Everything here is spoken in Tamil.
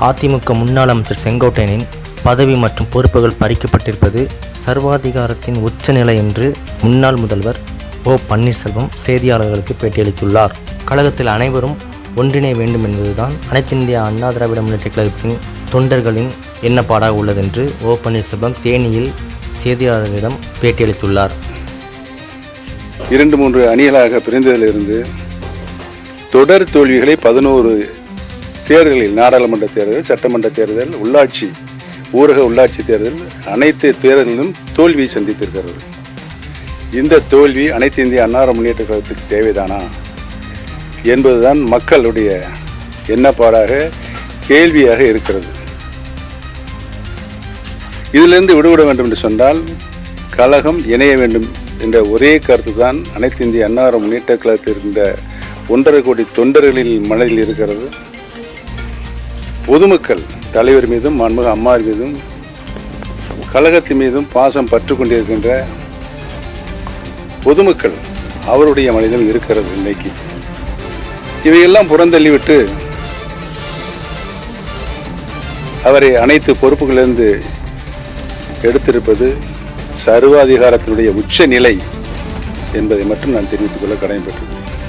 அதிமுக முன்னாள் அமைச்சர் செங்கோட்டையனின் பதவி மற்றும் பொறுப்புகள் பறிக்கப்பட்டிருப்பது சர்வாதிகாரத்தின் உச்சநிலை என்று முன்னாள் முதல்வர் ஓ பன்னீர்செல்வம் செய்தியாளர்களுக்கு பேட்டியளித்துள்ளார். கழகத்தில் அனைவரும் ஒன்றிணைய வேண்டும் என்பதுதான் அனைத்து இந்திய அண்ணா திராவிட முன்னேற்றக் கழகத்தின் தொண்டர்களின் எண்ணப்பாடாக உள்ளதென்று ஓ பன்னீர்செல்வம் தேனியில் செய்தியாளர்களிடம் பேட்டியளித்துள்ளார். 2-3 அணிகளாக பிரிந்ததிலிருந்து தொடர் தோல்விகளை 11 தேர்தலில், நாடாளுமன்ற தேர்தல், சட்டமன்ற தேர்தல், உள்ளாட்சி ஊரக உள்ளாட்சி தேர்தல், அனைத்து தேர்தலிலும் தோல்வியை சந்தித்திருக்கிறது. இந்த தோல்வி அனைத்து இந்திய அண்ணா முன்னேற்ற கழகத்துக்கு தேவைதானா என்பதுதான் மக்களுடைய எண்ணப்பாடாக, கேள்வியாக இருக்கிறது. இதிலிருந்து விடுபட வேண்டும் என்று சொன்னால் கழகம் இணைய வேண்டும் என்ற ஒரே கருத்து தான் அனைத்து இந்திய அண்ணா முன்னேற்ற கழகத்தில் இருந்த 1.5 கோடி தொண்டர்களில் மனதில் இருக்கிறது. பொதுமக்கள் தலைவர் மீதும் மாண்புமிகு அம்மார் மீதும் கழகத்தின் மீதும் பாசம் பற்று கொண்டிருக்கின்ற பொதுமக்கள் அவருடைய மனதிலும் இருக்கிறது. இன்னைக்கு இவையெல்லாம் புறந்தள்ளிவிட்டு அவரை அனைத்து பொறுப்புகளிலிருந்து எடுத்திருப்பது சர்வாதிகாரத்தினுடைய உச்ச நிலை என்பதை மட்டும் நான் தெரிவித்துக் கொள்ள கடமைப்பட்டிருக்கிறேன்.